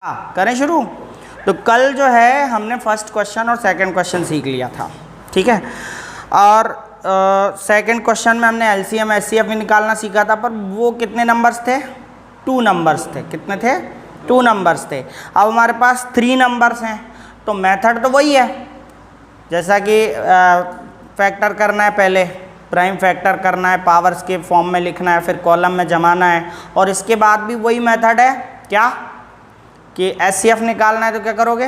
करें शुरू। तो कल जो है हमने फर्स्ट क्वेश्चन और सेकंड क्वेश्चन सीख लिया था, ठीक है। और सेकंड क्वेश्चन में हमने एलसीएम एचसीएफ भी निकालना सीखा था, पर वो कितने नंबर्स थे? 2 नंबर्स थे। कितने थे? 2 नंबर्स थे। अब हमारे पास 3 नंबर्स हैं, तो मेथड तो वही है, जैसा कि फैक्टर करना है, पहले प्राइम फैक्टर करना है, पावर्स के फॉर्म में लिखना है, फिर कॉलम में जमाना है, और इसके बाद भी वही मेथड है क्या कि एचसीएफ निकालना है तो क्या करोगे?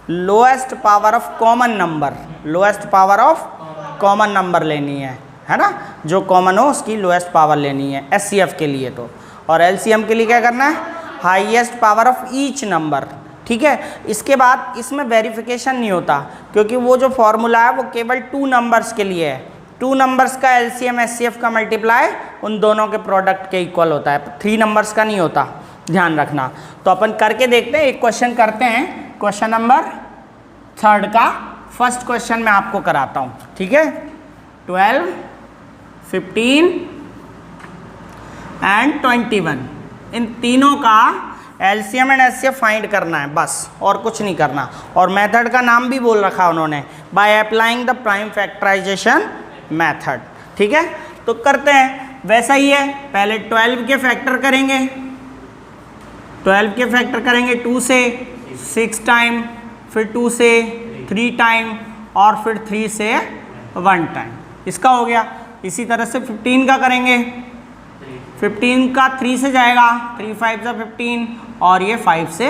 Lowest power of common number, lowest power of common number लेनी है ना, जो कॉमन हो उसकी लोएस्ट पावर लेनी है एचसीएफ के लिए तो। और एलसीएम के लिए क्या करना है? Highest power of each number, ठीक है। इसके बाद इसमें वेरिफिकेशन नहीं होता, क्योंकि वो जो फॉर्मूला है वो केवल 2 नंबर्स के लिए है। 2 नंबर्स का एलसीएम एचसीएफ का मल्टीप्लाई उन दोनों के प्रोडक्ट के इक्वल होता है, 3 नंबर्स का नहीं होता, ध्यान रखना। तो अपन करके देखते हैं, एक क्वेश्चन करते हैं, क्वेश्चन नंबर 3 का फर्स्ट क्वेश्चन मैं आपको कराता हूँ, ठीक है। 12, 15 एंड 21, इन तीनों का एलसीएम एंड एचसीएफ फाइंड करना है बस, और कुछ नहीं करना। और मेथड का नाम भी बोल रखा उन्होंने, by applying the prime factorization method, ठीक है। तो करते हैं, वैसा ही है, पहले 12 के फैक्टर करेंगे, 12 के फैक्टर करेंगे 2 से 6 टाइम, फिर 2 से 3 टाइम, और फिर 3 से 1 टाइम, इसका हो गया। इसी तरह से 15 का करेंगे, 15 का 3 से जाएगा, 3 5 से 15, और ये 5 से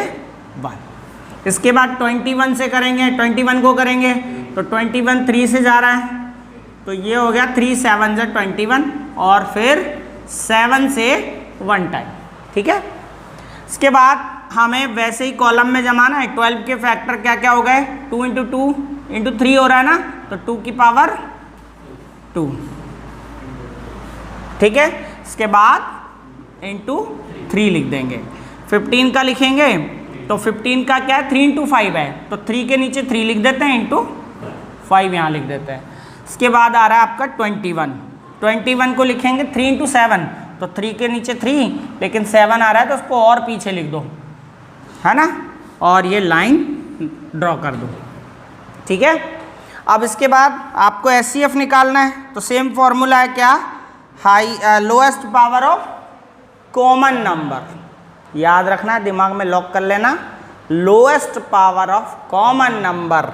1। इसके बाद 21 से करेंगे, 21 को करेंगे तो 21 3 से जा रहा है, तो ये हो गया 3 7 से 21, और फिर 7 से 1 टाइम, ठीक है। इसके बाद हमें वैसे ही कॉलम में जमाना है। 12 के फैक्टर क्या क्या हो गए? 2 × 2 × 3 हो रहा है ना, तो 2 की पावर 2, ठीक है। इसके बाद इंटू 3 लिख देंगे। 15 का लिखेंगे तो 15 का क्या है? 3 × 5 है, तो 3 के नीचे 3 लिख देते हैं, इंटू 5 यहाँ लिख देते हैं। इसके बाद आ रहा है आपका 21 को लिखेंगे 3 × 7, तो 3 के नीचे 3, लेकिन 7 आ रहा है तो उसको और पीछे लिख दो, है ना, और ये लाइन ड्रॉ कर दो, ठीक है। अब इसके बाद आपको एचसीएफ निकालना है, तो सेम फॉर्मूला है क्या? Lowest power of common number, याद रखना, दिमाग में लॉक कर लेना, lowest power of common number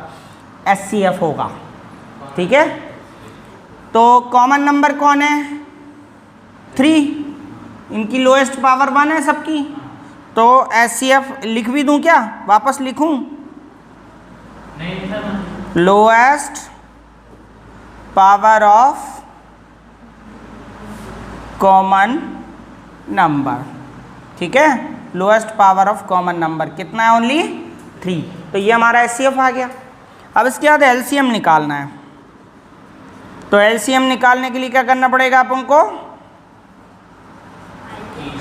HCF होगा, ठीक है। तो कॉमन नंबर कौन है? 3, इनकी लोएस्ट पावर 1 है सबकी, तो एचसीएफ लिख भी दूं क्या? वापस लिखूं? Lowest power of common number, ठीक है। Lowest power of common number कितना है? ओनली 3। तो ये हमारा एचसीएफ आ गया। अब इसके बाद एलसीएम निकालना है, तो एलसीएम निकालने के लिए क्या करना पड़ेगा अपन को?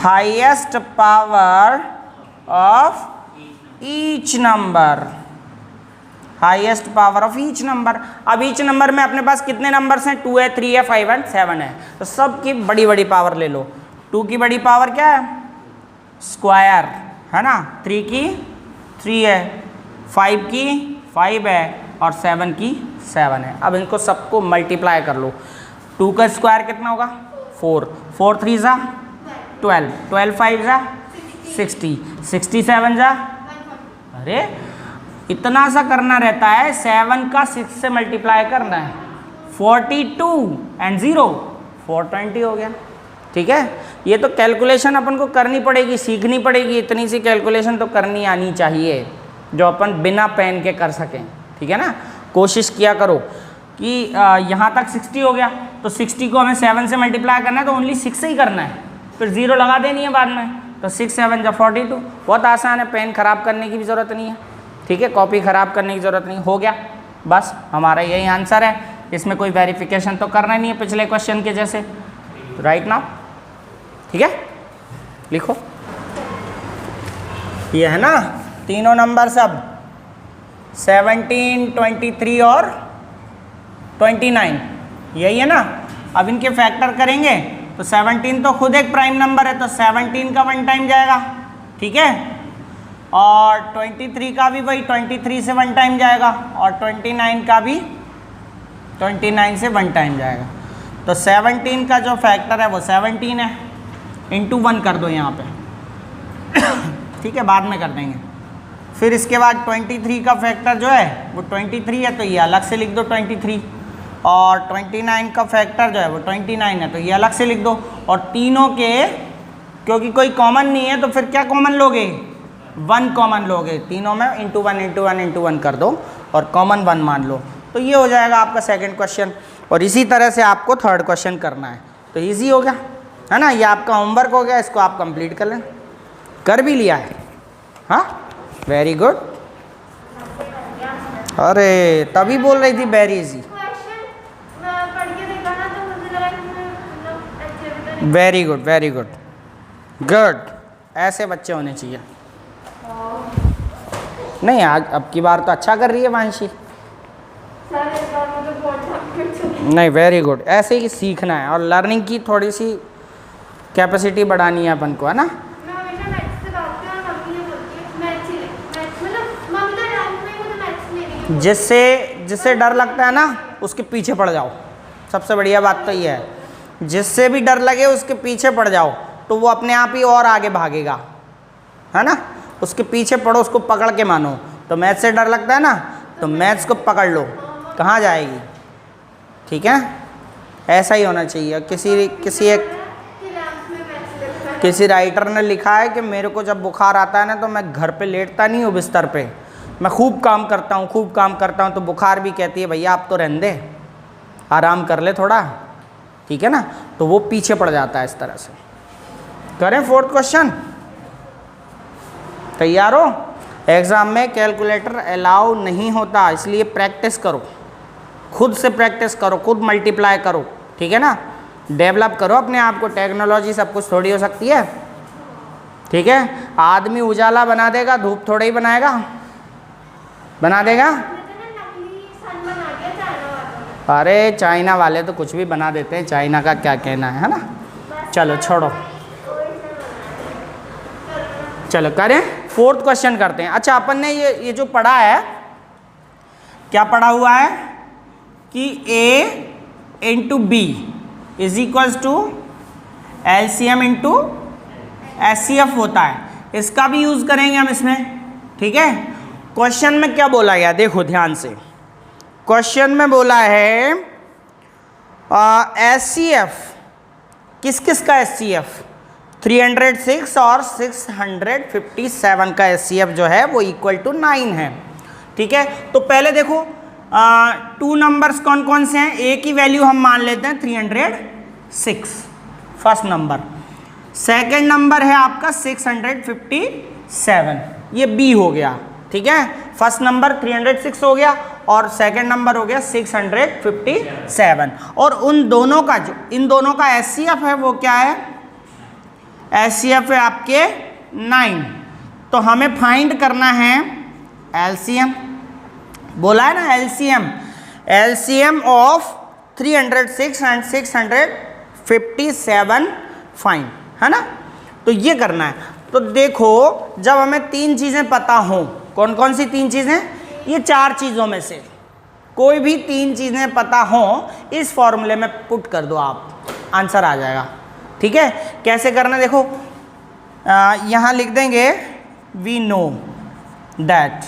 Highest power of each number, highest power of each number. अब ईच नंबर में अपने पास कितने नंबर्स हैं? 2 है, 3 है, 5 है, 7 है, तो सब की बड़ी बड़ी पावर ले लो। 2 की बड़ी पावर क्या है? स्क्वायर, है ना, 3 की 3 है, 5 की 5 है, और 7 की 7 है। अब इनको सबको मल्टीप्लाई कर लो। 2 का स्क्वायर कितना होगा? 4, 4 3 जा 12, 12 5 जा 60, 67 जा, अरे इतना सा करना रहता है, 7 का 6 से मल्टीप्लाई करना है, 42 एंड 0 420 हो गया, ठीक है। ये तो कैलकुलेशन अपन को करनी पड़ेगी, सीखनी पड़ेगी, इतनी सी कैलकुलेशन तो करनी आनी चाहिए जो अपन बिना पेन के कर सकें, ठीक है ना। कोशिश किया करो कि यहाँ तक 60 हो गया, तो 60 को हमें 7 से मल्टीप्लाई करना है, तो ओनली 6 से ही करना है, फिर 0 लगा देनी है बाद में, तो 6 7 जा 42, बहुत आसान है, पेन ख़राब करने की भी ज़रूरत नहीं है, ठीक है, कॉपी ख़राब करने की ज़रूरत नहीं, हो गया बस, हमारा यही आंसर है। इसमें कोई वेरिफिकेशन तो करना नहीं है पिछले क्वेश्चन के जैसे, राइट नाउ, ठीक है। लिखो, ये है ना तीनों नंबर सब 17, 23 और 29, यही है ना। अब इनके फैक्टर करेंगे तो 17 तो खुद एक प्राइम नंबर है, तो 17 का 1 टाइम जाएगा, ठीक है। और 23 का भी वही 23 से 1 टाइम जाएगा, और 29 का भी 29 से 1 टाइम जाएगा। तो 17 का जो फैक्टर है वो 17 है, इंटू 1 कर दो यहाँ पे ठीक है, बाद में कर देंगे। फिर इसके बाद 23 का फैक्टर जो है वो 23 है, तो ये अलग से लिख दो 23, और 29 का फैक्टर जो है वो 29 है, तो ये अलग से लिख दो। और तीनों के क्योंकि कोई कॉमन नहीं है तो फिर क्या कॉमन लोगे, 1 कॉमन लोगे, तीनों में इंटू 1 इंटू 1 इंटू 1 कर दो और कॉमन 1 मान लो। तो ये हो जाएगा आपका सेकंड क्वेश्चन। और इसी तरह से आपको थर्ड क्वेश्चन करना है, तो इजी हो गया है ना, ये आपका होमवर्क हो गया, इसको आप कंप्लीट कर लें। कर भी लिया है, हाँ, वेरी गुड। अरे तभी बोल रही थी very easy, very good very good good, ऐसे बच्चे होने चाहिए। नहीं आज अब की बार तो अच्छा कर रही है वांशी, नहीं वेरी गुड, ऐसे ही सीखना है और लर्निंग की थोड़ी सी कैपेसिटी बढ़ानी है अपन को, है ना। जिससे डर लगता है ना उसके पीछे पड़ जाओ, सबसे बढ़िया बात तो ये है, जिससे भी डर लगे उसके पीछे पड़ जाओ, तो वो अपने आप ही और आगे भागेगा, है ना। उसके पीछे पड़ो, उसको पकड़ के मानो। तो मैथ्स से डर लगता है ना, तो मैथ्स को पकड़ लो, कहाँ जाएगी, ठीक है। ऐसा ही होना चाहिए। किसी राइटर ने लिखा है कि मेरे को जब बुखार आता है ना तो मैं घर पे लेटता नहीं हूँ बिस्तर पे, मैं खूब काम करता हूँ, तो बुखार भी कहती है भैया आप तो रहने दे, आराम कर ले थोड़ा, ठीक है ना। तो वो पीछे पड़ जाता है इस तरह से। करें फोर्थ क्वेश्चन, तैयार हो। एग्ज़ाम में कैलकुलेटर अलाउ नहीं होता, इसलिए प्रैक्टिस करो, खुद से प्रैक्टिस करो, खुद मल्टीप्लाई करो, ठीक है ना। डेवलप करो अपने आप को, टेक्नोलॉजी सब कुछ थोड़ी हो सकती है, ठीक है। आदमी उजाला बना देगा, धूप थोड़ा ही बनाएगा, बना देगा। अरे चाइना वाले तो कुछ भी बना देते हैं, चाइना का क्या कहना है ना। चलो छोड़ो, चलो करें फोर्थ क्वेश्चन करते हैं। अच्छा अपन ने ये जो पढ़ा है, क्या पढ़ा हुआ है कि A into B is equals to LCM into SCF होता है, इसका भी यूज़ करेंगे हम इसमें, ठीक है। क्वेश्चन में क्या बोला गया देखो ध्यान से, क्वेश्चन में बोला है SCF, किस किस का SCF, 306 और 657 का SCF जो है वो इक्वल टू 9 है, ठीक है। तो पहले देखो 2 नंबर्स कौन कौन से हैं, A की वैल्यू हम मान लेते हैं 306 फर्स्ट नंबर, सेकंड नंबर है आपका 657, ये B हो गया, ठीक है। फर्स्ट नंबर 306 हो गया और सेकंड नंबर हो गया 657, और इन दोनों का SCF है वो क्या है, SCF है आपके 9। तो हमें फाइंड करना है LCM, बोला है ना LCM ऑफ 306 एंड 657 फाइंड, है ना। तो ये करना है। तो देखो जब हमें 3 चीज़ें पता हों, कौन कौन सी 3 चीज़ें, ये 4 चीज़ों में से कोई भी 3 चीज़ें पता हों, इस फॉर्मूले में पुट कर दो आप, आंसर आ जाएगा, ठीक है। कैसे करना देखो, यहाँ लिख देंगे we know that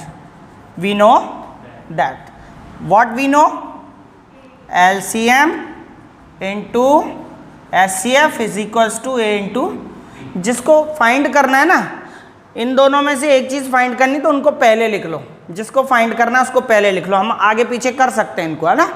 what we know, LCM into SCF is equals to A into, जिसको फाइंड करना है ना, इन दोनों में से एक चीज़ फाइंड करनी तो उनको पहले लिख लो, जिसको फाइंड करना है उसको पहले लिख लो, हम आगे पीछे कर सकते हैं इनको, है ना।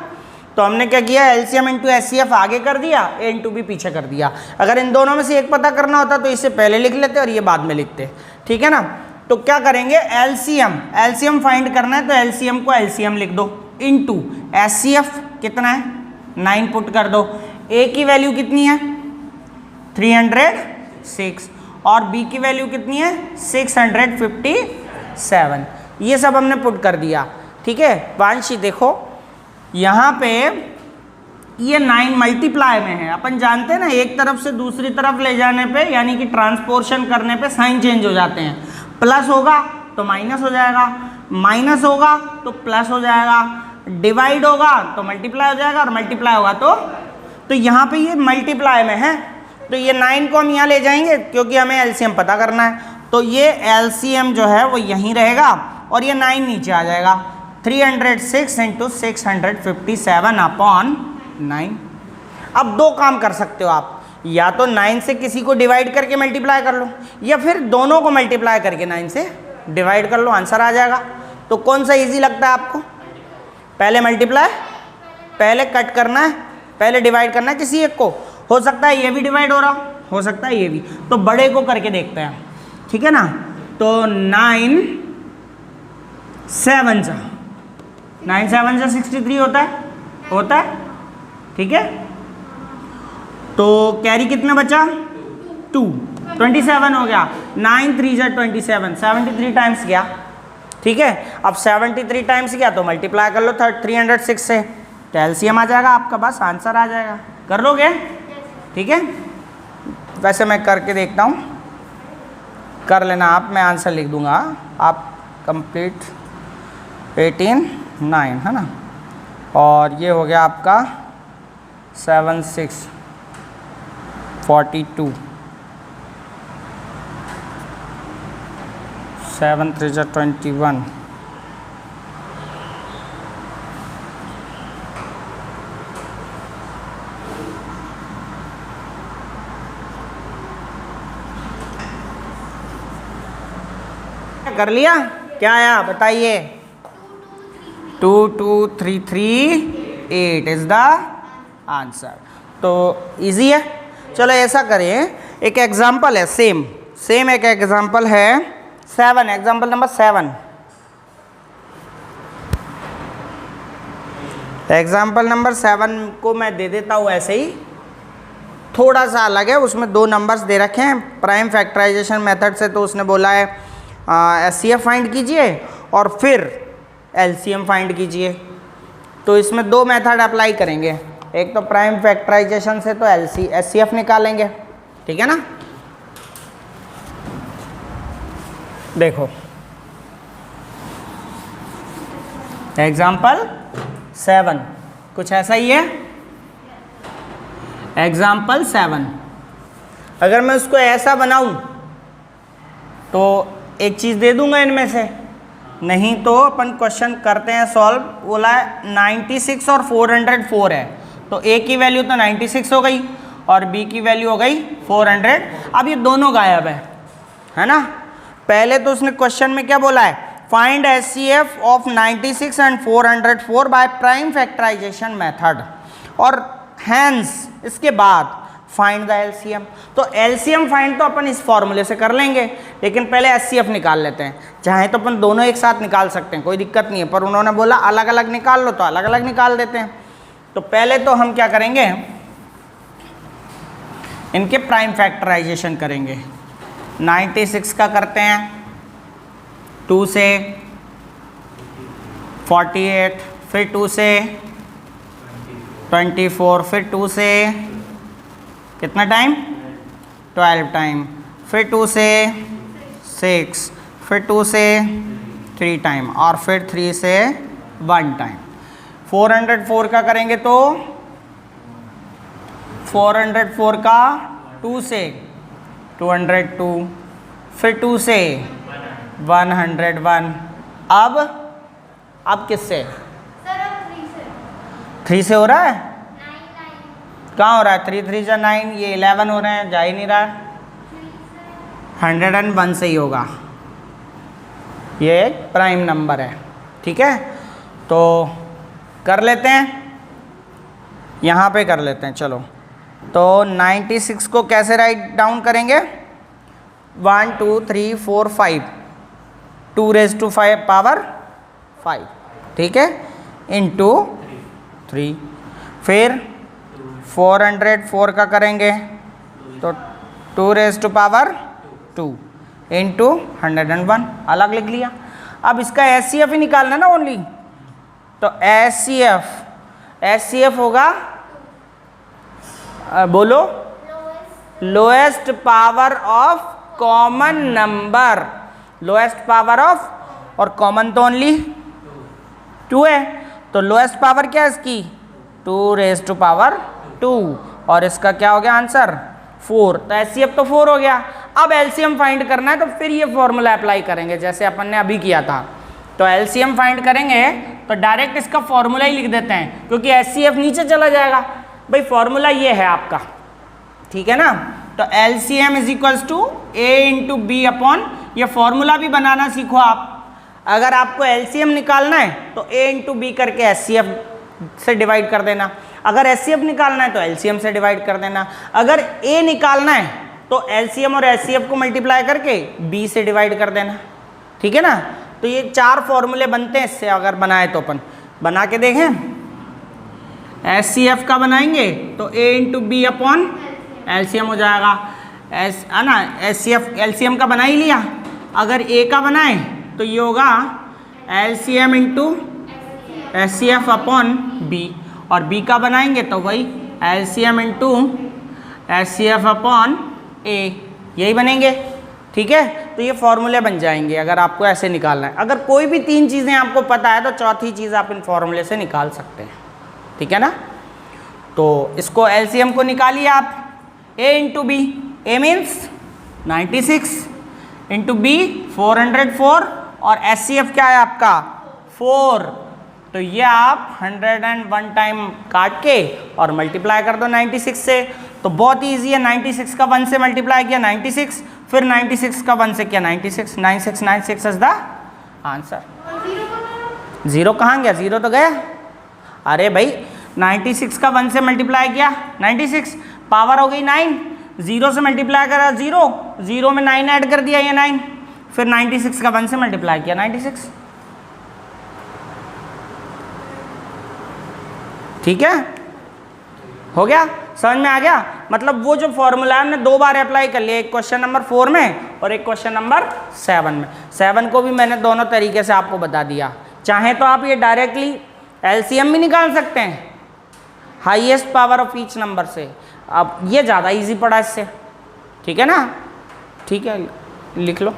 तो हमने क्या किया, LCM इंटू SCF आगे कर दिया, A इंटू B पीछे कर दिया। अगर इन दोनों में से एक पता करना होता तो इसे पहले लिख लेते और ये बाद में लिखते, ठीक है ना। तो क्या करेंगे, LCM फाइंड करना है तो LCM को LCM लिख दो, इंटू SCF कितना है 9 पुट कर दो, A की वैल्यू कितनी है 306 और B की वैल्यू कितनी है 657, ये सब हमने पुट कर दिया, ठीक है। वांशी देखो यहाँ पे ये 9 मल्टीप्लाई में है। अपन जानते हैं ना, एक तरफ से दूसरी तरफ ले जाने पे यानी कि ट्रांसपोर्शन करने पे साइन चेंज हो जाते हैं। प्लस होगा तो माइनस हो जाएगा, माइनस होगा तो प्लस हो जाएगा, डिवाइड होगा तो मल्टीप्लाई हो जाएगा, और मल्टीप्लाई होगा तो यहाँ पे ये मल्टीप्लाई में है, तो ये 9 को हम यहाँ ले जाएंगे क्योंकि हमें एलसीएम पता करना है। तो ये एलसीएम जो है वो यहीं रहेगा और ये 9 नीचे आ जाएगा। 306 × 657 अपॉन 9। अब दो काम कर सकते हो आप, या तो 9 से किसी को डिवाइड करके मल्टीप्लाई कर लो, या फिर दोनों को मल्टीप्लाई करके 9 से डिवाइड कर लो, आंसर आ जाएगा। तो कौन सा इजी लगता है आपको? पहले मल्टीप्लाई, पहले कट करना है, पहले डिवाइड करना है किसी एक को। हो सकता है ये भी डिवाइड हो रहा, हो सकता है ये भी, तो बड़े को करके देखते हैं, ठीक है ना। तो 9 7 जा 63 होता है, होता है, ठीक है। तो कैरी कितना बचा? 2, 27 हो गया। 9 3 जा 27, 73 टाइम्स गया, ठीक है। अब 73 टाइम्स गया तो मल्टीप्लाई कर लो 306 से, तो एलसीएम आ जाएगा आपका, बस आंसर आ जाएगा। कर लोगे? ठीक है। वैसे मैं करके देखता हूँ, कर लेना आप, मैं आंसर लिख दूंगा, आप कंप्लीट 18 9 है ना, और ये हो गया आपका 7 6 42, 7 3 जा 21, कर लिया? क्या आया बताइए? 22338 इज द आंसर। तो इजी है। चलो ऐसा करें, एक एग्जांपल है, सेम एक एग्जांपल है 7, एग्जांपल नंबर 7। एग्जांपल नंबर 7 को मैं दे देता हूँ ऐसे ही, थोड़ा सा अलग है, उसमें 2 नंबर्स दे रखे हैं। प्राइम फैक्टराइजेशन मेथड से तो उसने बोला है एचसीएफ फाइंड कीजिए और फिर एलसीएम फाइंड कीजिए। तो इसमें 2 मेथड अप्लाई करेंगे, एक तो प्राइम फैक्टराइजेशन से तो एचसीएफ निकालेंगे, ठीक है ना। देखो एग्जाम्पल 7 कुछ ऐसा ही है। एग्जाम्पल 7 अगर मैं उसको ऐसा बनाऊं तो एक चीज़ दे दूंगा इनमें से, नहीं तो अपन क्वेश्चन करते हैं सॉल्व। बोला है 96 और 404 है, तो ए की वैल्यू तो 96 हो गई और बी की वैल्यू हो गई 400। अब ये दोनों गायब है ना। पहले तो उसने क्वेश्चन में क्या बोला है, find HCF of 96 and 404 by prime factorization method, और हैंस इसके बाद फाइंड द एलसीएम। तो एलसीएम फाइंड तो अपन इस फॉर्मूले से कर लेंगे, लेकिन पहले एचसीएफ निकाल लेते हैं। चाहे तो अपन दोनों एक साथ निकाल सकते हैं, कोई दिक्कत नहीं है, पर उन्होंने बोला अलग अलग निकाल लो तो अलग अलग निकाल देते हैं। तो पहले तो हम क्या करेंगे, इनके प्राइम फैक्टराइजेशन करेंगे। 96 का करते हैं 2 से 48, फिर 2 से 24, फिर 2 से कितना टाइम 12 टाइम, फिर 2 से 6, फिर 2 से 3 टाइम, और फिर 3 से 1 टाइम। 404 का करेंगे तो 404 का 2 से 202, फिर 2 से 101। अब किससे? 3 से हो रहा है? कहाँ हो रहा है? 3 3 जा 9, ये 11 हो रहे हैं, जा ही नहीं रहा है। 101 से ही होगा, ये एक प्राइम नंबर है, ठीक है। तो कर लेते हैं, यहाँ पे कर लेते हैं। चलो तो 96 को कैसे राइट डाउन करेंगे? 1 2 3 4 5, 2⁵ पावर 5, ठीक है, इंटू 3। फिर 404 का करेंगे तो 2⁵2 इंटू 101, अलग लिख लिया। अब इसका एचसीएफ ही निकालना ना ओनली, तो एचसीएफ होगा बोलो, lowest power of common number, lowest power of, और कॉमन तो ओनली 2 है, तो लोएस्ट पावर क्या है इसकी 2 रेज़ टू पावर 2, और इसका क्या हो गया आंसर 4। तो एचसीएफ तो 4 हो गया। अब एलसीएम फाइंड करना है तो फिर ये फॉर्मूला अप्लाई करेंगे जैसे अपन ने अभी किया था। तो एलसीएम फाइंड करेंगे तो डायरेक्ट इसका फॉर्मूला ही लिख देते हैं क्योंकि एचसीएफ नीचे चला जाएगा। भाई फॉर्मूला ये है आपका, ठीक है ना। तो LCM is equals to A into B upon, ये फॉर्मूला भी बनाना सीखो आप। अगर आपको एलसीएम निकालना है तो ए इंटू बी करके एचसीएफ से डिवाइड कर देना, अगर एचसीएफ निकालना है तो एलसीएम से डिवाइड कर देना, अगर ए निकालना है तो एलसीएम और एचसीएफ को मल्टीप्लाई करके बी से डिवाइड कर देना, ठीक है ना। तो ये 4 फॉर्मूले बनते हैं इससे, अगर बनाए तो अपन बना के देखें। एचसीएफ का बनाएंगे तो ए इंटू बी अपॉन एलसीएम हो जाएगा, है ना। एचसीएफ एलसीएम का बना ही लिया। अगर ए का बनाए तो ये होगा LCM into HCF upon B, और बी का बनाएंगे तो वही LCM into HCF upon A, यही बनेंगे, ठीक है। तो ये फॉर्मूले बन जाएंगे अगर आपको ऐसे निकालना है। अगर कोई भी 3 चीज़ें आपको पता है तो चौथी चीज़ आप इन फॉर्मूले से निकाल सकते हैं, ठीक है ना। तो इसको एलसीएम को निकालिए आप, ए इंटू बी, ए मीन्स 96 इंटू बी 404, और एचसीएफ क्या है आपका 4, तो ये आप 101 टाइम काट के और मल्टीप्लाई कर दो 96 से। तो बहुत ईजी है, 96 का 1 से मल्टीप्लाई किया 96, फिर 96 का 1 से किया 96, 9696 इज द आंसर। जीरो कहाँ गया, जीरो तो गया। अरे भाई 96 का 1 से मल्टीप्लाई किया 96, पावर हो गई 9, 0 से मल्टीप्लाई करा 0, 0 में 9 ऐड कर दिया ये 9, फिर 96 का 1 से मल्टीप्लाई किया 96, ठीक है, हो गया, समझ में आ गया। मतलब वो जो फॉर्मूला है हमने 2 बार अप्लाई कर लिया, एक क्वेश्चन नंबर 4 में और एक क्वेश्चन नंबर 7 में। 7 को भी मैंने दोनों तरीके से आपको बता दिया। चाहे तो आप ये डायरेक्टली एलसीएम भी निकाल सकते हैं highest power of each number से, अब ये ज़्यादा इजी पड़ा इससे, ठीक है ना। ठीक है, लिख लो।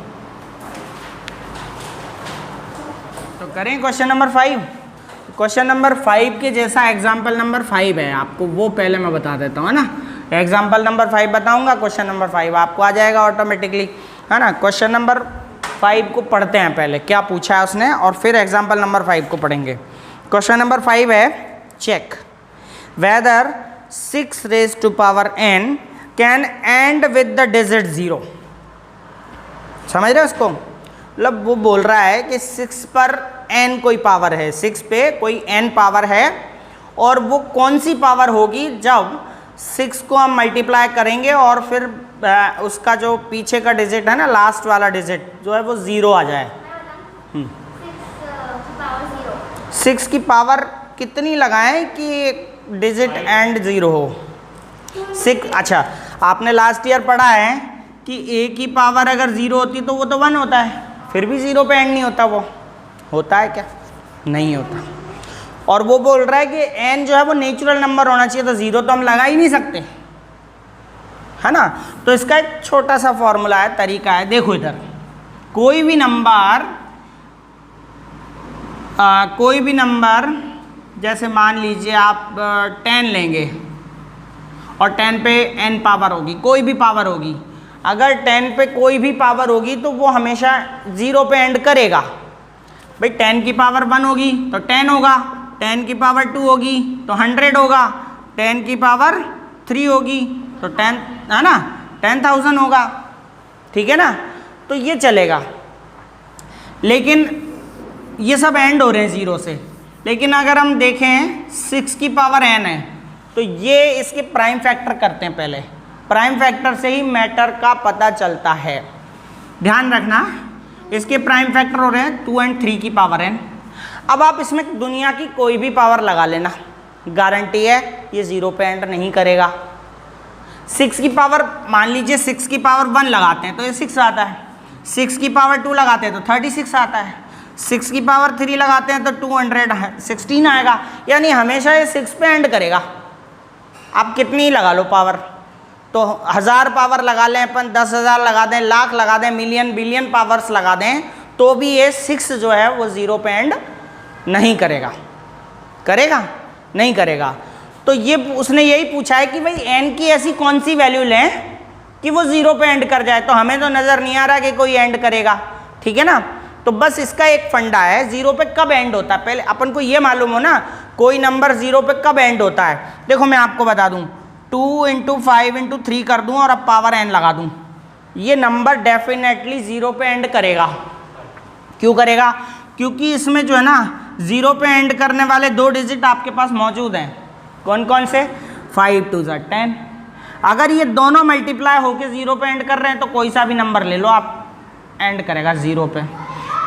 तो करें क्वेश्चन नंबर 5। क्वेश्चन नंबर 5 के जैसा एग्जाम्पल नंबर 5 है, आपको वो पहले मैं बता देता हूँ, है ना। एग्जाम्पल नंबर 5 बताऊँगा, क्वेश्चन नंबर 5 आपको आ जाएगा ऑटोमेटिकली, है ना। क्वेश्चन नंबर 5 को पढ़ते हैं पहले, क्या पूछा है उसने, और फिर एग्जाम्पल नंबर 5 को पढ़ेंगे। क्वेश्चन नंबर 5 है, check whether 6 raise to power n can end with the digit 0। समझ रहे हो इसको, मतलब वो बोल रहा है कि 6 पर n कोई पावर है, 6 पे कोई n पावर है, और वो कौन सी पावर होगी जब 6 को हम मल्टीप्लाई करेंगे और फिर उसका जो पीछे का डिजिट है ना, लास्ट वाला डिजिट जो है वो 0 आ जाए। 6 की पावर कितनी लगाएं कि डिजिट एंड 0 हो। 6, अच्छा आपने लास्ट ईयर पढ़ा है कि a की पावर अगर 0 होती तो वो तो 1 होता है, फिर भी 0 पे एंड नहीं होता, वो होता है क्या, नहीं होता। और वो बोल रहा है कि n जो है वो नेचुरल नंबर होना चाहिए, तो 0 तो हम लगा ही नहीं सकते, है ना। तो इसका एक छोटा सा फॉर्मूला है, तरीका है, देखो इधर कोई भी नंबर जैसे मान लीजिए आप 10 लेंगे और 10 पे n पावर होगी, कोई भी पावर होगी, अगर 10 पे कोई भी पावर होगी तो वो हमेशा 0 पे एंड करेगा। भाई 10 की पावर 1 होगी तो 10 होगा, 10 की पावर 2 होगी तो 100 होगा, 10 की पावर 3 होगी तो 10, है ना, 10,000 होगा, ठीक है ना। तो ये चलेगा, लेकिन ये सब एंड हो रहे हैं 0 से। लेकिन अगर हम देखें 6 की पावर n है तो ये इसके प्राइम फैक्टर करते हैं पहले, प्राइम फैक्टर से ही मैटर का पता चलता है। ध्यान रखना, इसके प्राइम फैक्टर हो रहे हैं 2 और 3 की पावर n। अब आप इसमें दुनिया की कोई भी पावर लगा लेना, गारंटी है ये 0 पे एंड नहीं करेगा। 6 की पावर, मान लीजिए 6 की पावर 1 लगाते हैं तो ये 6 आता है, 6 की पावर 2 लगाते हैं तो 36 आता है, 6 की पावर 3 लगाते हैं तो 216 आएगा, यानी हमेशा ये 6 पे एंड करेगा, आप कितनी लगा लो पावर, तो 1000 पावर लगा लें अपन, 10,000 लगा दें, लाख लगा दें, मिलियन बिलियन पावर्स लगा दें, तो भी ये 6 जो है वो 0 पे एंड नहीं करेगा। करेगा? नहीं करेगा। तो ये उसने यही पूछा है कि भाई n की ऐसी कौन सी वैल्यू लें कि वो 0 पे एंड कर जाए, तो हमें तो नज़र नहीं आ रहा कि कोई एंड करेगा, ठीक है ना। तो बस इसका एक फंडा है, 0 पे कब एंड होता है, पहले अपन को ये मालूम हो ना कोई नंबर 0 पे कब एंड होता है। देखो मैं आपको बता दूं, 2 × 5 × 3 कर दूं और अब पावर n लगा दूं, ये नंबर डेफिनेटली 0 पे एंड करेगा। क्यों करेगा? क्योंकि इसमें जो है ना 0 पे एंड करने वाले 2 डिजिट आपके पास मौजूद हैं। कौन कौन से? 5 2 10। अगर ये दोनों मल्टीप्लाई होके 0 पे एंड कर रहे हैं तो कोई सा भी नंबर ले लो आप, एंड करेगा 0 पे।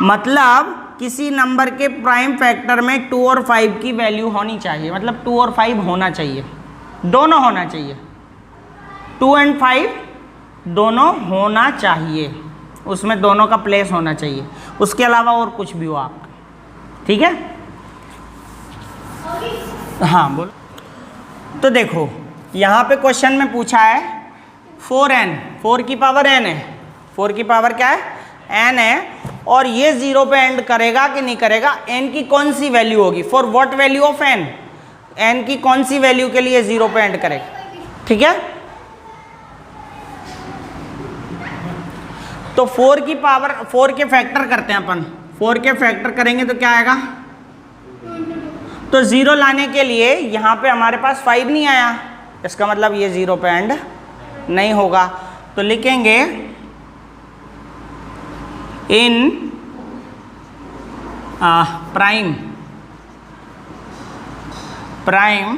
मतलब किसी नंबर के प्राइम फैक्टर में 2 और 5 की वैल्यू होनी चाहिए, मतलब 2 और 5 होना चाहिए, दोनों होना चाहिए, 2 और 5 दोनों होना चाहिए, उसमें दोनों का प्लेस होना चाहिए, उसके अलावा और कुछ भी हो आपका, ठीक है। हाँ बोलो। तो देखो यहाँ पे क्वेश्चन में पूछा है 4n, 4 की पावर n है, 4 की पावर क्या है? n है, और ये 0 पे एंड करेगा कि नहीं करेगा? n की कौन सी वैल्यू होगी? For what value of n? n की कौन सी वैल्यू के लिए 0 पे एंड करेगा, ठीक है। तो 4 की पावर, 4 के फैक्टर करते हैं अपन, 4 के फैक्टर करेंगे तो क्या आएगा? तो 0 लाने के लिए यहाँ पे हमारे पास 5 नहीं आया, इसका मतलब ये 0 पे एंड नहीं होगा। तो लिखेंगे in prime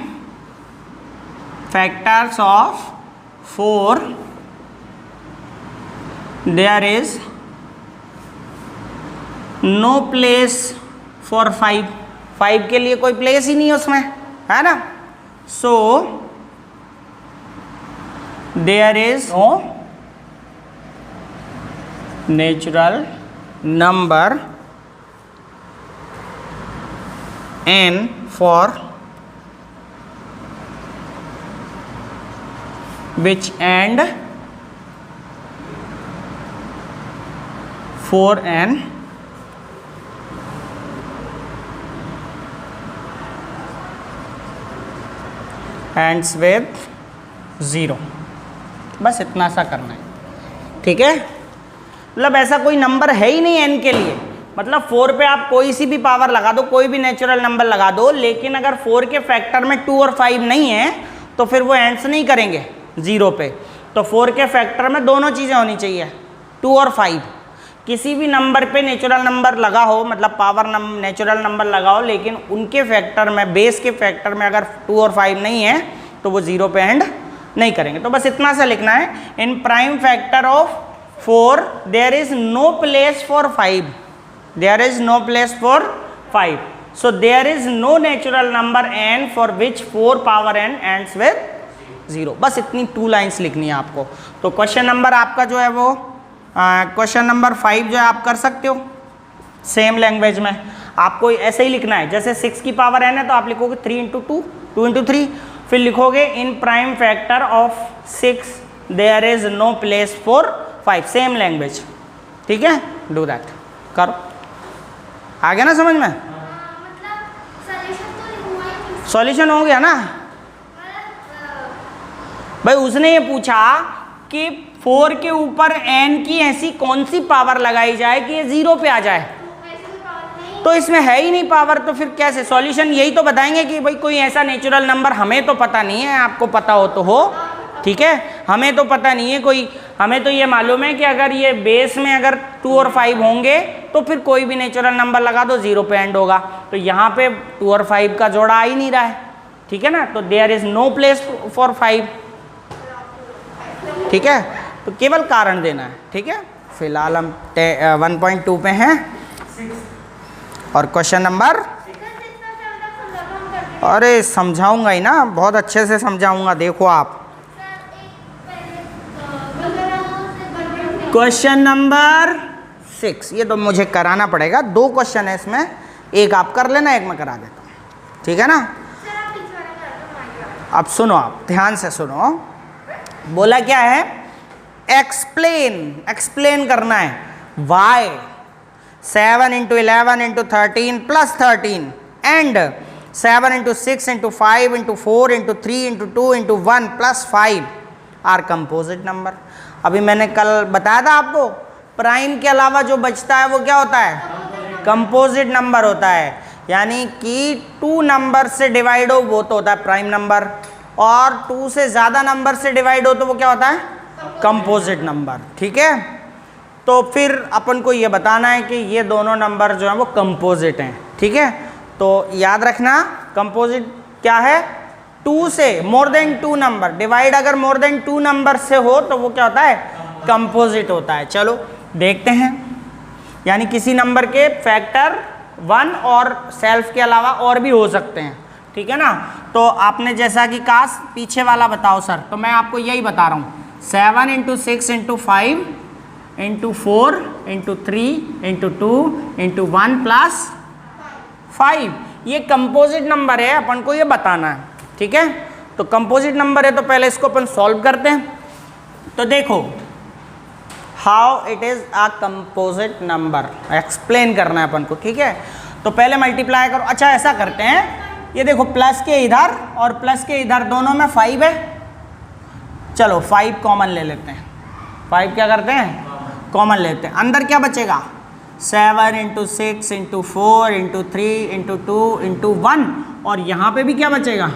factors of 4 there is no place for 5, 5 के लिए कोई प्लेस ही नहीं है उसमें, है ना। So there is no natural number n for which end 4n ends with 0। बस इतना सा करना है, ठीक है। मतलब ऐसा कोई नंबर है ही नहीं n के लिए, मतलब 4 पे आप कोई सी भी पावर लगा दो, कोई भी नेचुरल नंबर लगा दो, लेकिन अगर 4 के फैक्टर में 2 और 5 नहीं है तो फिर वो एंड्स नहीं करेंगे 0 पे। तो 4 के फैक्टर में दोनों चीज़ें होनी चाहिए, 2 और 5। किसी भी नंबर पे नेचुरल नंबर लगा हो, मतलब पावर नेचुरल नंबर लगा हो, लेकिन उनके फैक्टर में, बेस के फैक्टर में अगर 2 और 5 नहीं है तो वो 0 पे एंड नहीं करेंगे। तो बस इतना सा लिखना है, in prime factor of 4 there is no place for 5, there is no place for 5, so there is no natural number n for which 4 power n ends with 0। बस इतनी 2 लाइन्स लिखनी है आपको। तो क्वेश्चन नंबर आपका जो है वो क्वेश्चन नंबर 5 जो है आप कर सकते हो सेम लैंग्वेज में। आपको ऐसे ही लिखना है, जैसे 6 की पावर n है तो आप लिखोगे 3 × 2, 2 × 3, फिर लिखोगे in prime factor of 6 there is no place for 5, same language, ठीक है। डू दैट, करो। आ गया ना समझ में? सॉल्यूशन हो गया ना भाई। उसने ये पूछा कि 4 के ऊपर n की ऐसी कौन सी पावर लगाई जाए कि ये 0 पे आ जाए, तो इसमें है ही नहीं पावर, तो फिर कैसे? सॉल्यूशन यही तो बताएंगे कि भाई कोई ऐसा नेचुरल नंबर, हमें तो पता नहीं है, आपको पता हो तो हो, ठीक है। हमें तो पता नहीं है कोई, हमें तो ये मालूम है कि अगर ये बेस में अगर 2 और 5 होंगे तो फिर कोई भी नेचुरल नंबर लगा दो 0 पे एंड होगा। तो यहाँ पे 2 और 5 का जोड़ा आ ही नहीं रहा है, ठीक है ना। तो there is no place for 5, ठीक है। तो केवल कारण देना है, ठीक है। फिलहाल हम 1.2 पे हैं और क्वेश्चन नंबर, अरे समझाऊंगा ही ना, बहुत अच्छे से समझाऊंगा, देखो आप। क्वेश्चन नंबर 6, ये तो मुझे कराना पड़ेगा, 2 क्वेश्चन है इसमें, एक आप कर लेना, एक मैं करा देता हूँ, ठीक है ना। अब सुनो, आप ध्यान से सुनो, बोला क्या है, एक्सप्लेन करना है y 7 into 11 into 13 plus 13 and 7 into 6 into 5 into 4 into 3 into 2 into 1 plus 5 are composite number. अभी मैंने कल बताया था आपको, प्राइम के अलावा जो बचता है वो क्या होता है, कंपोजिट नंबर होता है। यानी कि 2 नंबर से डिवाइड हो वो तो होता है प्राइम नंबर, और 2 से ज़्यादा नंबर से डिवाइड हो तो वो क्या होता है, कंपोजिट नंबर। ठीक है, तो फिर अपन को ये बताना है कि ये दोनों नंबर जो हैं वो कंपोजिट हैं। ठीक है, तो याद रखना कंपोजिट क्या है, 2 से मोर देन 2 नंबर डिवाइड, अगर मोर देन 2 नंबर से हो तो वो क्या होता है, कंपोजिट होता है। चलो देखते हैं, यानी किसी नंबर के फैक्टर 1 और सेल्फ के अलावा और भी हो सकते हैं। ठीक है ना, तो आपने जैसा कि कहा पीछे वाला बताओ सर, तो मैं आपको यही बता रहा हूँ, 7 into 6 into 5 into 4 into 3 into 2 into 1 plus 5, ये कंपोजिट नंबर है, अपन को ये बताना है। ठीक है, तो कंपोजिट नंबर है तो पहले इसको अपन सॉल्व करते हैं। तो देखो, how it is a composite number, explain करना है अपन को। ठीक है, तो पहले मल्टीप्लाई करो। अच्छा ऐसा करते हैं, ये देखो प्लस के इधर और प्लस के इधर दोनों में 5 है, चलो 5 कॉमन ले लेते हैं। 5 क्या करते हैं, कॉमन लेते हैं। अंदर क्या बचेगा, 7 into 6 into 4 into 3 into 2 into 1, और यहाँ पे भी क्या बचेगा,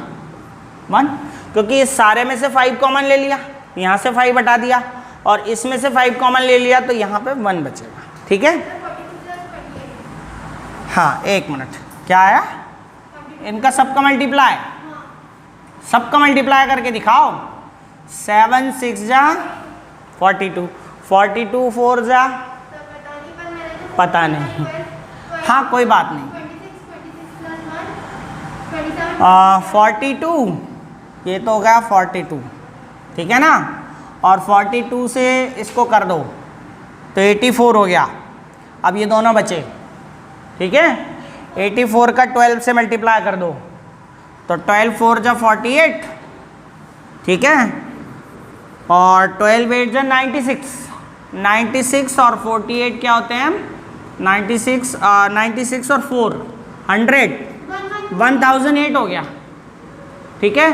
1, क्योंकि इस सारे में से 5 कॉमन ले लिया, यहाँ से 5 हटा दिया, और इसमें से 5 कॉमन ले लिया, तो यहाँ पे 1 बचेगा। ठीक है, हाँ एक मिनट, क्या आया, इनका सबका मल्टीप्लाई, सबका मल्टीप्लाई करके दिखाओ। 7 6 जा 42, 42 4 जा पता नहीं, हाँ कोई बात नहीं, 42 ये तो हो गया 42, ठीक है ना, और 42 से इसको कर दो तो 84 हो गया। अब ये दोनों बचे, ठीक है, 84 का 12 से मल्टीप्लाई कर दो तो 12 4 जा 48, ठीक है, और 12 8 जा 96, 96 और 48 क्या होते हैं, 96 और 4 100, 1008 हो गया। ठीक है,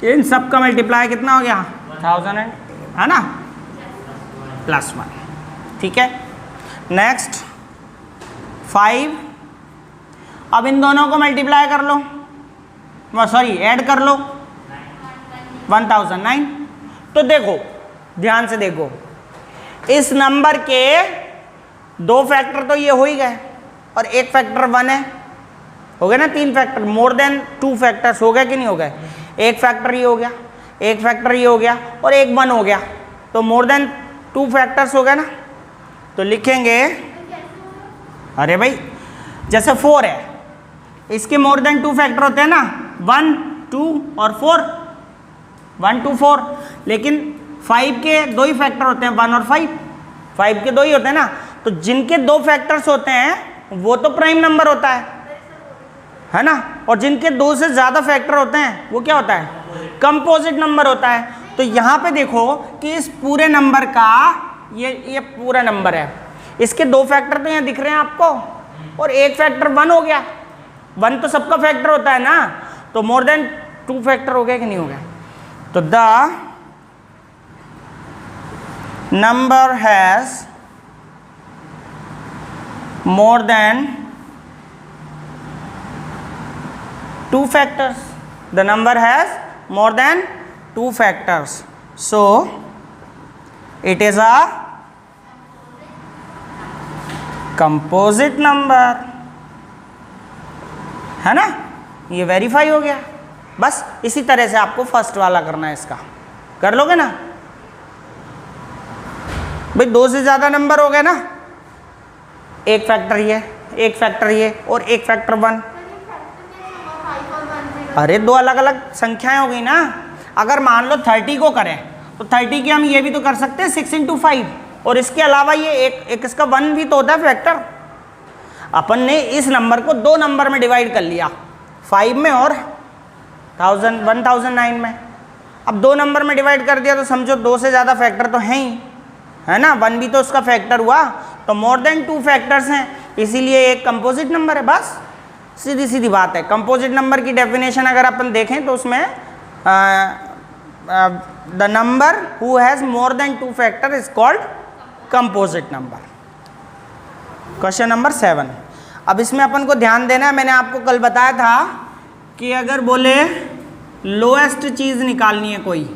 इन सब का मल्टीप्लाई कितना हो गया, 1000 है ना, +1। ठीक है, नेक्स्ट 5, अब इन दोनों को मल्टीप्लाई कर लो, सॉरी ऐड कर लो, 1009। तो देखो ध्यान से देखो, इस नंबर के 2 फैक्टर तो ये हो ही गए और एक फैक्टर 1 है, हो गए ना 3 फैक्टर, मोर देन 2 फैक्टर्स हो गए कि नहीं हो गए, एक फैक्टर ये हो गया, एक फैक्टर ये हो गया और एक 1 हो गया, तो मोर देन 2 फैक्टर्स हो गए ना। तो लिखेंगे, अरे भाई जैसे 4 है, इसके मोर देन 2 फैक्टर होते हैं ना, 1 2 और 4, 1 2 4, लेकिन 5 के 2 ही फैक्टर होते हैं, 1 और 5 के 2 ही होते हैं ना, तो जिनके 2 फैक्टर्स होते हैं वो तो प्राइम नंबर होता है ना, और जिनके 2 से ज़्यादा फैक्टर होते हैं वो क्या होता है, कंपोजिट नंबर होता है। तो यहाँ पे देखो कि इस पूरे नंबर का ये पूरा नंबर है, इसके 2 फैक्टर तो यहाँ दिख रहे हैं आपको, और एक फैक्टर 1 हो गया, 1 तो सबका फैक्टर होता है ना, तो मोर देन 2 फैक्टर हो गया कि नहीं हो गया। तो the number has more than 2 factors, the number has more than 2 factors, so it is a composite number, है ना, ये वेरीफाई हो गया। बस इसी तरह से आपको फर्स्ट वाला करना है, इसका कर लोगे ना भाई, 2 से ज़्यादा नंबर हो गए ना, एक फैक्टर ये, एक फैक्टर ये और एक फैक्टर 1, अरे 2 अलग अलग संख्याएं हो गई ना। अगर मान लो 30 को करें तो 30 की हम ये भी तो कर सकते हैं 6 into 5, और इसके अलावा ये एक इसका 1 भी तो होता है फैक्टर। अपन ने इस नंबर को 2 नंबर में डिवाइड कर लिया, 5 में और 1009 में। अब 2 नंबर में डिवाइड कर दिया तो समझो 2 से ज़्यादा फैक्टर तो हैं ही, है ना, 1 भी तो उसका फैक्टर हुआ, तो मोर देन 2 फैक्टर्स हैं, इसीलिए एक कंपोजिट नंबर है। बस सीधी सीधी बात है। कंपोजिट नंबर की डेफिनेशन अगर अपन देखें तो उसमें the number who has more than 2 factor is called composite number. Question number 7। अब इसमें अपन को ध्यान देना है, मैंने आपको कल बताया था कि अगर बोले लोएस्ट चीज़ निकालनी है, कोई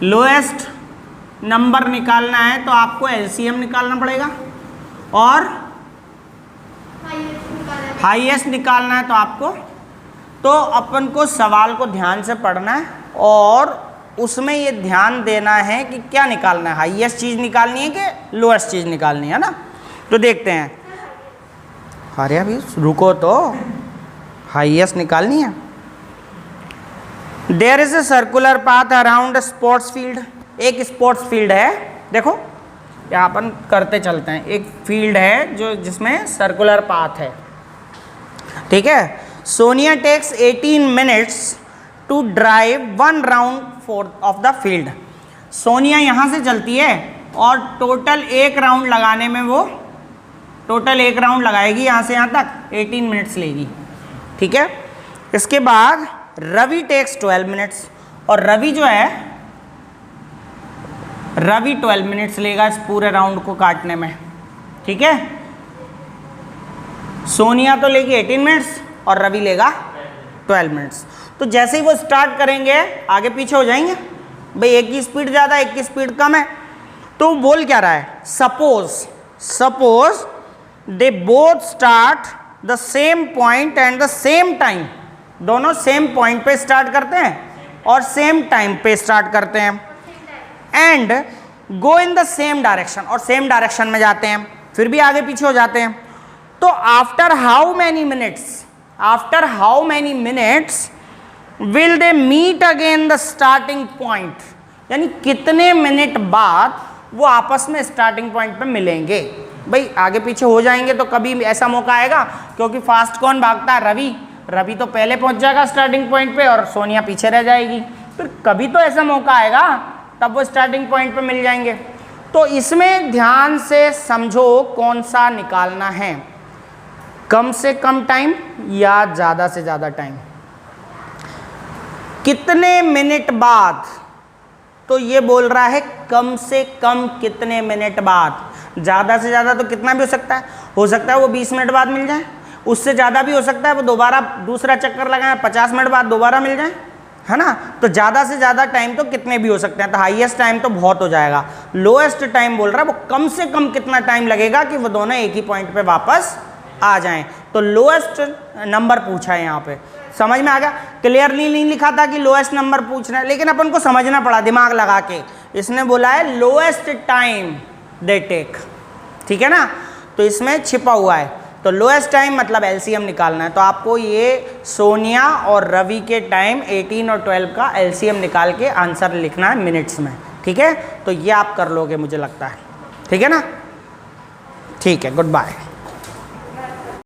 लोएस्ट नंबर निकालना है तो आपको एलसीएम निकालना पड़ेगा, और हाईएस्ट निकालना है तो आपको, तो अपन को सवाल को ध्यान से पढ़ना है और उसमें ये ध्यान देना है कि क्या निकालना है, हाईएस्ट चीज़ निकालनी है कि लोएस्ट चीज़ निकालनी है ना। तो देखते हैं। अरे अभी रुको, तो हाईएस्ट निकालनी है। There is a circular path around sports field. एक स्पोर्ट्स फील्ड है, देखो यहाँ अपन करते चलते हैं। एक फील्ड है जो जिसमें सर्कुलर पाथ है, ठीक है। Sonia takes 18 minutes to drive 1 round of the field. Sonia यहाँ से चलती है और टोटल 1 राउंड लगाने में वो टोटल 1 राउंड लगाएगी यहाँ से यहाँ तक, 18 मिनट्स लेगी, ठीक है। इसके बाद रवि टेक्स 12 मिनट्स, और रवि जो है, रवि 12 मिनट्स लेगा इस पूरे राउंड को काटने में, ठीक है। सोनिया तो लेगी 18 मिनट्स और रवि लेगा 12 मिनट्स। तो जैसे ही वो स्टार्ट करेंगे आगे पीछे हो जाएंगे भाई, एक की स्पीड ज़्यादा एक की स्पीड कम है। तो बोल क्या रहा है, suppose they both start the same point and the same time. दोनों सेम पॉइंट पे स्टार्ट करते हैं और सेम टाइम पे स्टार्ट करते हैं, and go in the same direction, और सेम डायरेक्शन में जाते हैं, फिर भी आगे पीछे हो जाते हैं। तो after how many minutes will they meet again the starting point, यानी कितने मिनट बाद वो आपस में स्टार्टिंग पॉइंट पे मिलेंगे। भाई आगे पीछे हो जाएंगे तो कभी ऐसा मौका आएगा, क्योंकि फास्ट कौन भागता है, रवि तो पहले पहुंच जाएगा स्टार्टिंग पॉइंट पे और सोनिया पीछे रह जाएगी। फिर कभी तो ऐसा मौका आएगा तब वो स्टार्टिंग पॉइंट पे मिल जाएंगे। तो इसमें ध्यान से समझो कौन सा निकालना है, कम से कम टाइम या ज़्यादा से ज़्यादा टाइम, कितने मिनट बाद। तो ये बोल रहा है कम से कम कितने मिनट बाद। ज़्यादा से ज़्यादा तो कितना भी हो सकता है वो 20 मिनट बाद मिल जाए, उससे ज़्यादा भी हो सकता है वो दोबारा दूसरा चक्कर लगाएं 50 मिनट बाद दोबारा मिल जाए, है ना। तो ज़्यादा से ज़्यादा टाइम तो कितने भी हो सकते हैं, तो हाईएस्ट टाइम तो बहुत हो जाएगा। लोएस्ट टाइम बोल रहा है वो कम से कम कितना टाइम लगेगा कि वो दोनों एक ही पॉइंट पे वापस आ जाएं। तो लोएस्ट नंबर पूछा है यहाँ पे, समझ में आ गया। क्लियरली नहीं लिखा था कि लोएस्ट नंबर पूछना है, लेकिन अपन को समझना पड़ा दिमाग लगा के। इसने बोला है लोएस्ट टाइम दे टेक, ठीक है ना, तो इसमें छिपा हुआ है। तो लोएस्ट टाइम मतलब एलसीएम निकालना है, तो आपको ये सोनिया और रवि के टाइम 18 और 12 का एलसीएम निकाल के आंसर लिखना है मिनट्स में, ठीक है। तो ये आप कर लोगे मुझे लगता है, ठीक है ना। ठीक है, गुड बाय।